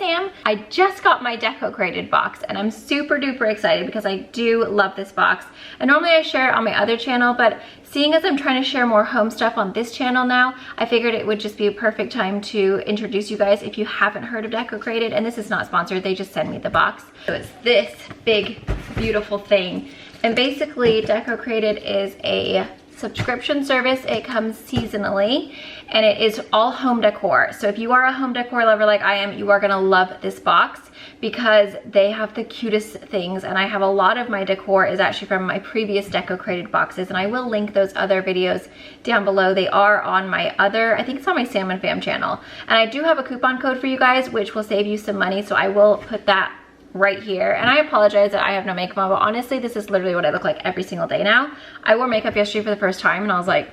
Sam. I just got my Decocrated box and I'm super duper excited because I do love this box. And normally I share it on my other channel, but seeing as I'm trying to share more home stuff on this channel now, I figured it would just be a perfect time to introduce you guys if you haven't heard of Decocrated. And this is not sponsored, they just send me the box. So it's this big, beautiful thing. And basically Decocrated is a subscription service. It comes seasonally and it is all home decor. So if you are a home decor lover like I am, you are gonna love this box because they have the cutest things, and I have a lot of my decor is actually from my previous Decocrated boxes, and I will link those other videos down below. They are on my other, I think it's on my Sam and Fam channel, and I do have a coupon code for you guys which will save you some money, so I will put that right here. And I apologize that I have no makeup on, but honestly this is literally what I look like every single day now. I wore makeup yesterday for the first time and I was like,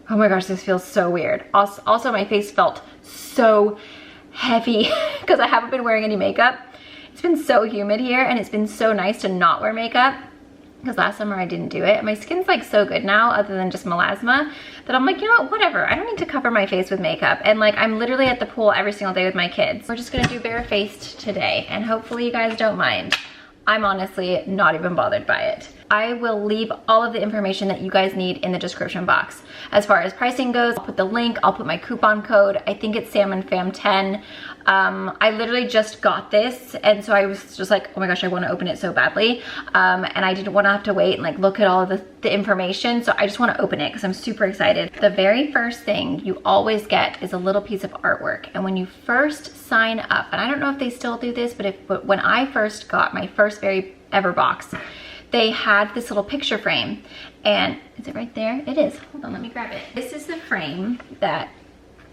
oh my gosh, this feels so weird. Also my face felt so heavy because I haven't been wearing any makeup. It's been so humid here and it's been so nice to not wear makeup because last summer I didn't do it. My skin's like so good now, other than just melasma, that I'm like, you know what, whatever. I don't need to cover my face with makeup. And like, I'm literally at the pool every single day with my kids. We're just gonna do barefaced today, and hopefully you guys don't mind. I'm honestly not even bothered by it. I will leave all of the information that you guys need in the description box. As far as pricing goes, I'll put the link, I'll put my coupon code. I think it's Sam and Fam 10. I literally just got this, and so I was just like, oh my gosh, I want to open it so badly. And I didn't want to have to wait and like look at all of the information, so I just want to open it because I'm super excited. The very first thing you always get is a little piece of artwork, and when you first sign up, and I don't know if they still do this, but when I first got my first very ever box, they had this little picture frame. And is it right there? It is. Hold on, let me grab it. This is the frame that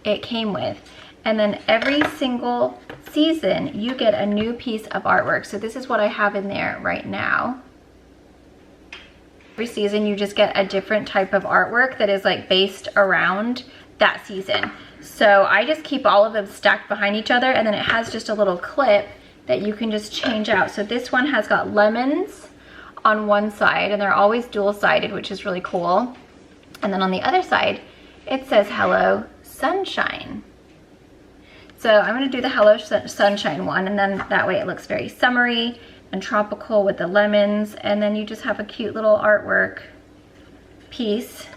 it came with. And then every single season you get a new piece of artwork. So this is what I have in there right now. Every season you just get a different type of artwork that is like based around that season. So I just keep all of them stacked behind each other, and then it has just a little clip that you can just change out. So this one has got lemons on one side, and they're always dual-sided, which is really cool. And then on the other side, it says Hello Sunshine. So I'm gonna do the Hello Sunshine one, and then that way it looks very summery and tropical with the lemons, and then you just have a cute little artwork piece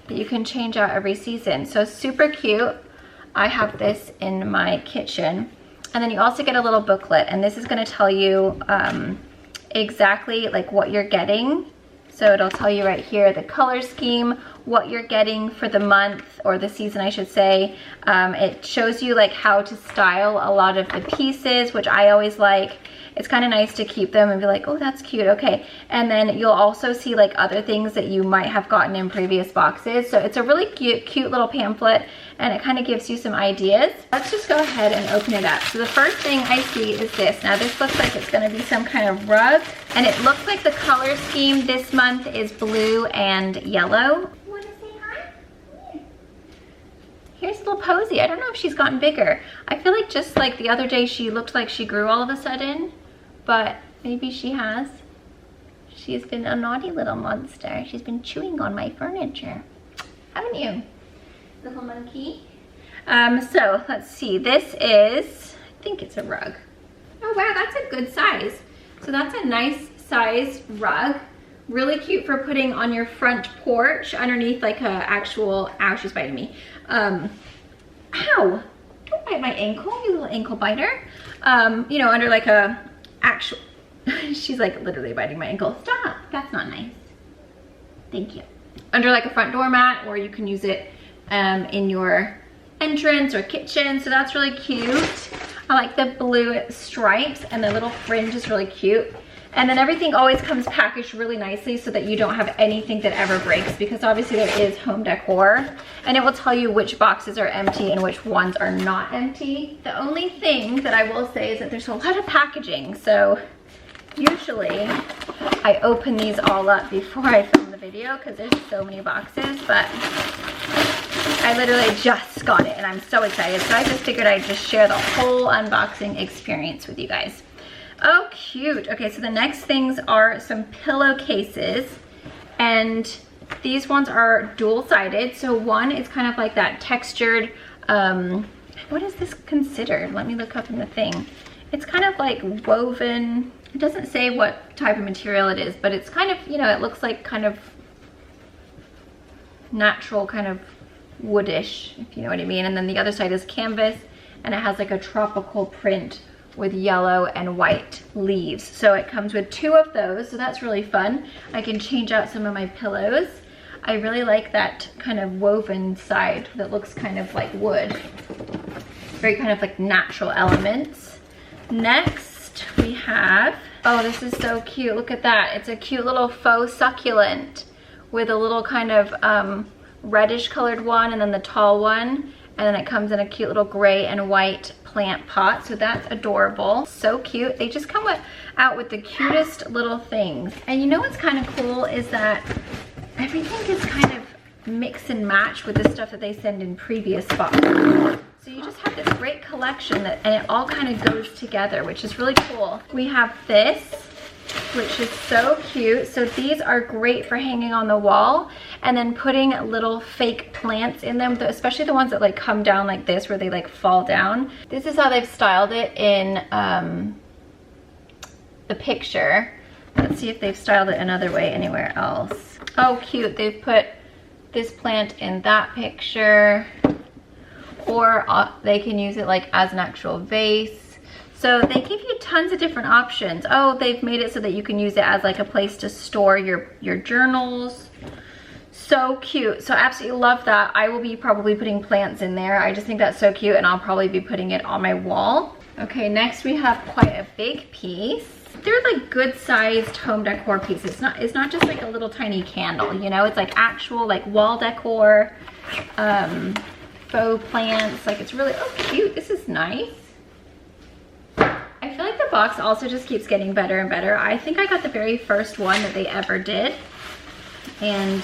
that you can change out every season. So super cute. I have this in my kitchen. And then you also get a little booklet, and this is gonna tell you exactly like what you're getting. So it'll tell you right here the color scheme, what you're getting for the month, or the season I should say. It shows you like how to style a lot of the pieces, which I always like. It's kind of nice to keep them and be like, oh, that's cute, okay. And then you'll also see like other things that you might have gotten in previous boxes. So it's a really cute little pamphlet, and it kind of gives you some ideas. Let's just go ahead and open it up. So the first thing I see is this. Now this looks like it's gonna be some kind of rug, and it looks like the color scheme this month is blue and yellow. You wanna say hi? Yeah. Here's little Posy. I don't know if she's gotten bigger. I feel like just like the other day she looked like she grew all of a sudden, but maybe she has. She's been a naughty little monster. She's been chewing on my furniture. Haven't you, little monkey? So let's see. This is, I think it's a rug. Oh wow, that's a good size. So that's a nice size rug. Really cute for putting on your front porch underneath like a actual, ow, she's biting me. Ow, don't bite my ankle, you little ankle biter. You know, under like a actual, she's like literally biting my ankle. Stop, that's not nice. Thank you. Under like a front doormat, or you can use it in your entrance or kitchen. So that's really cute. I like the blue stripes, and the little fringe is really cute. And then everything always comes packaged really nicely so that you don't have anything that ever breaks, because obviously there is home decor, and it will tell you which boxes are empty and which ones are not empty. The only thing that I will say is that there's a lot of packaging, so usually I open these all up before I film the video because there's so many boxes, but I literally just got it and I'm so excited, so I just figured I'd just share the whole unboxing experience with you guys. Oh, cute. Okay, so the next things are some pillowcases, and these ones are dual-sided. So one is kind of like that textured what is this considered? Let me look up in the thing. It's kind of like woven. It doesn't say what type of material it is, but it's kind of, you know, it looks like kind of natural, kind of woodish, if you know what I mean. And then the other side is canvas, and it has like a tropical print with yellow and white leaves. So it comes with 2 of those, so that's really fun. I can change out some of my pillows. I really like that kind of woven side that looks kind of like wood. Very kind of like natural elements. Next we have, oh, this is so cute. Look at that. It's a cute little faux succulent with a little kind of reddish colored one, and then the tall one. And then it comes in a cute little gray and white plant pot. So that's adorable. So cute. They just come out with the cutest little things. And you know what's kind of cool is that everything is kind of mix and match with the stuff that they send in previous boxes. So you just have this great collection and it all kind of goes together, which is really cool. We have this, which is so cute. So these are great for hanging on the wall and then putting little fake plants in them, especially the ones that like come down like this where they like fall down. This is how they've styled it in the picture. Let's see if they've styled it another way anywhere else. Oh, cute. They've put this plant in that picture, or they can use it like as an actual vase. So they give you tons of different options. Oh, they've made it so that you can use it as like a place to store your journals. So cute. So absolutely love that. I will be probably putting plants in there. I just think that's so cute, and I'll probably be putting it on my wall. Okay, next we have quite a big piece. They're like good sized home decor pieces. It's not just like a little tiny candle, you know, it's like actual like wall decor, faux plants. Like it's really, oh cute, this is nice. I feel like the box also just keeps getting better and better. I think I got the very first one that they ever did. And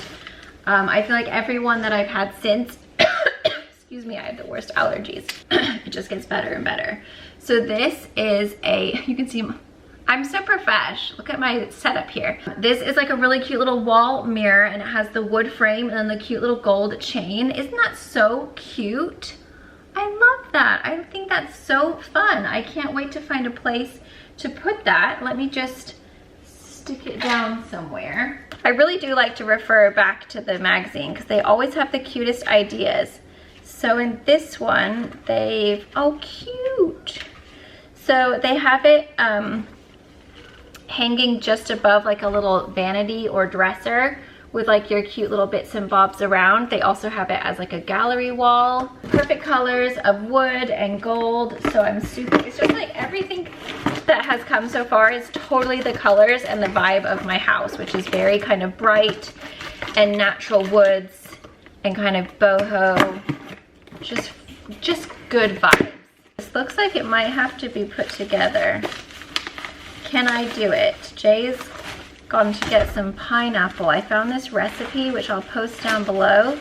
I feel like every one that I've had since, excuse me, I have the worst allergies. It just gets better and better. So this is you can see, I'm so profesh. Look at my setup here. This is like a really cute little wall mirror, and it has the wood frame and then the cute little gold chain. Isn't that so cute? I love that. I think that's so fun. I can't wait to find a place to put that. Let me just stick it down somewhere. I really do like to refer back to the magazine because they always have the cutest ideas. So in this one, oh cute. So they have it hanging just above like a little vanity or dresser with like your cute little bits and bobs around. They also have it as like a gallery wall. Perfect colors of wood and gold. So it's just like everything that has come so far is totally the colors and the vibe of my house, which is very kind of bright and natural woods and kind of boho. Just good vibes. This looks like it might have to be put together. Can I do it? Jay's gone to get some pineapple. I found this recipe, which I'll post down below.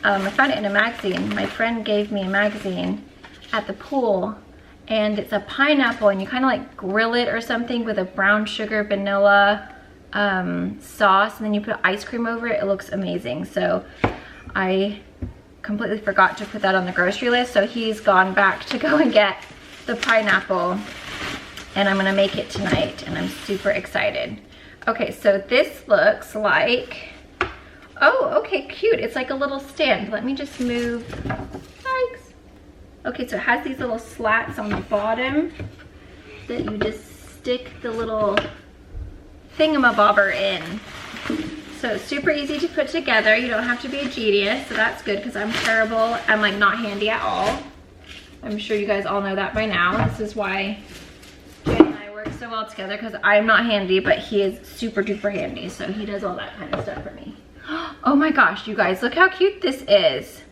I found it in a magazine. My friend gave me a magazine at the pool, and it's a pineapple, and you kind of like grill it or something with a brown sugar vanilla sauce, and then you put ice cream over it. It looks amazing. So I completely forgot to put that on the grocery list, so he's gone back to go and get the pineapple, and I'm gonna make it tonight, and I'm super excited. Okay, so this looks like, oh, okay, cute. It's like a little stand. Let me just move, thanks. Okay, so it has these little slats on the bottom that you just stick the little thingamabobber in. So it's super easy to put together. You don't have to be a genius, so that's good because I'm terrible. I'm like not handy at all. I'm sure you guys all know that by now. This is why Jay and I work so well together, because I'm not handy, but he is super duper handy. So he does all that kind of stuff for me. Oh my gosh, you guys, look how cute this is.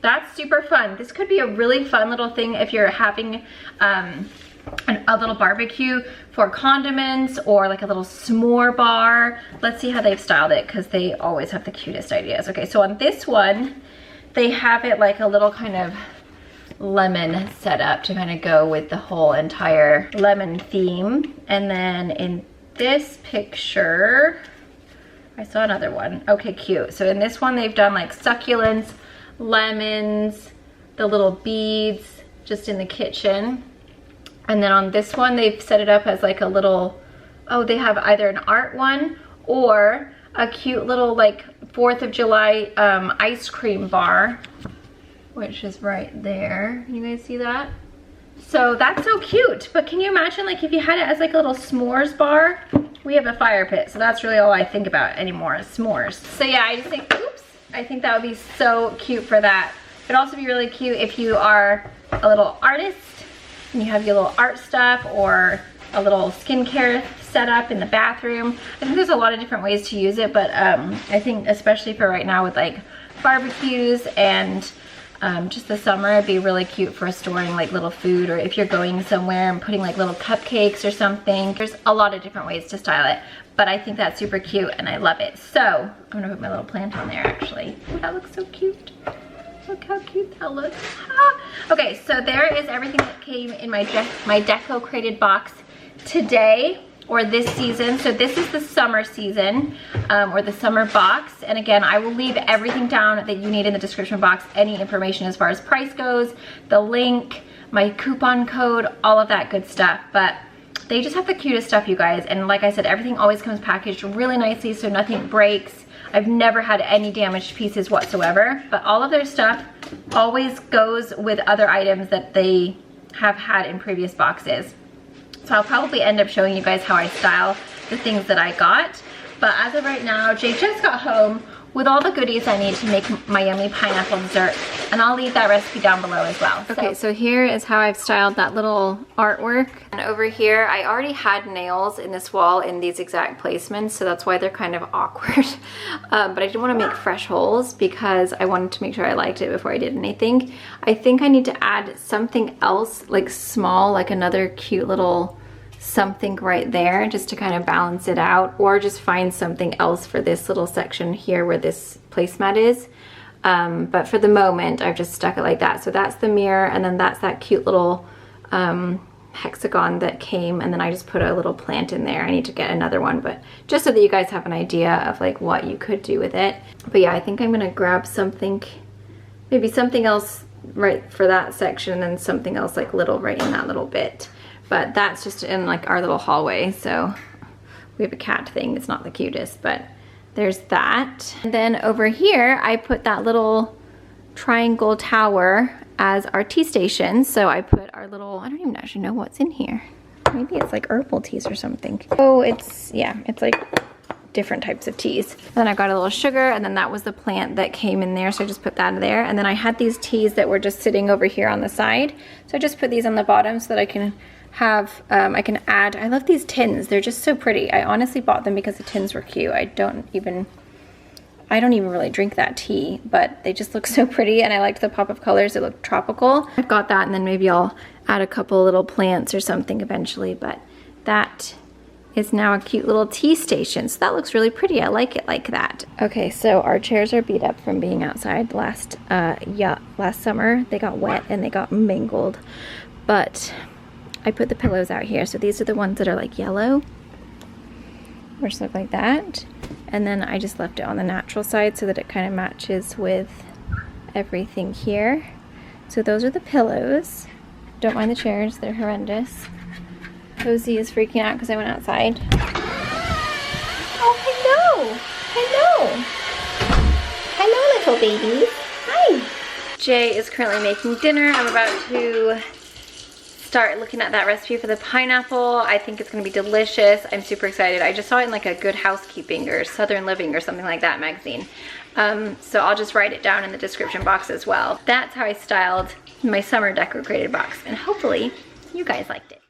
That's super fun. This could be a really fun little thing if you're having a little barbecue for condiments, or like a little s'more bar. Let's see how they've styled it, because they always have the cutest ideas. Okay, so on this one, they have it like a little kind of lemon setup to kind of go with the whole entire lemon theme. And then in this picture, I saw another one. Okay, cute. So in this one, they've done like succulents, lemons, the little beads, just in the kitchen. And then on this one, they've set it up as like a little, oh, they have either an art one or a cute little like 4th of July ice cream bar, which is right there. Can you guys see that? So that's so cute. But can you imagine like if you had it as like a little s'mores bar? We have a fire pit, so that's really all I think about anymore is s'mores. So yeah, I just think, oops, I think that would be so cute for that. It'd also be really cute if you are a little artist and you have your little art stuff or a little skincare setup in the bathroom. I think there's a lot of different ways to use it, but I think especially for right now with like barbecues and just the summer, it'd be really cute for storing like little food, or if you're going somewhere and putting like little cupcakes or something. There's a lot of different ways to style it, but I think that's super cute and I love it. So I'm gonna put my little plant on there actually. Oh, that looks so cute. Look how cute that looks. Ah. Okay, so there is everything that came in my Decocrated box today, or this season. So this is the summer season, or the summer box. And again, I will leave everything down that you need in the description box, any information as far as price goes, the link, my coupon code, all of that good stuff. But they just have the cutest stuff, you guys. And like I said, everything always comes packaged really nicely so nothing breaks. I've never had any damaged pieces whatsoever, but all of their stuff always goes with other items that they have had in previous boxes. So I'll probably end up showing you guys how I style the things that I got. But as of right now, Jake just got home with all the goodies I need to make my yummy pineapple dessert. And I'll leave that recipe down below as well. Okay, so here is how I've styled that little artwork. And over here, I already had nails in this wall in these exact placements, so that's why they're kind of awkward. But I didn't want to make fresh holes because I wanted to make sure I liked it before I did anything. I think I need to add something else, like small, like another cute little something right there, just to kind of balance it out, or just find something else for this little section here where this placemat is. But for the moment, I've just stuck it like that. So that's the mirror, and then that's that cute little hexagon that came, and then I just put a little plant in there. I need to get another one, but just so that you guys have an idea of like what you could do with it. But yeah, I think I'm gonna grab something, maybe something else right for that section, and then something else like little right in that little bit. But that's just in like our little hallway. So we have a cat thing. It's not the cutest, but there's that. And then over here, I put that little triangle tower as our tea station. So I put our little, I don't even actually know what's in here. Maybe it's like herbal teas or something. Oh, it's, yeah, it's like different types of teas. Then I got a little sugar, and then that was the plant that came in there, so I just put that there. And then I had these teas that were just sitting over here on the side, so I just put these on the bottom so that I can have, I can add, I love these tins, they're just so pretty. I honestly bought them because the tins were cute. I don't even really drink that tea, but they just look so pretty, and I liked the pop of colors. It looked tropical. I've got that, and then maybe I'll add a couple little plants or something eventually, but that is now a cute little tea station. So that looks really pretty. I like it like that. Okay, so our chairs are beat up from being outside last summer. They got wet and they got mangled, but I put the pillows out here. So these are the ones that are like yellow, which look like that. And then I just left it on the natural side so that it kind of matches with everything here. So those are the pillows. Don't mind the chairs, they're horrendous. Cozy is freaking out because I went outside. Oh, hello! Hello! Hello, little babies. Hi! Jay is currently making dinner. I'm about to start looking at that recipe for the pineapple. I think it's gonna be delicious. I'm super excited. I just saw it in like a Good Housekeeping or Southern Living or something like that magazine. So I'll just write it down in the description box as well. That's how I styled my summer Decocrated box, and hopefully you guys liked it.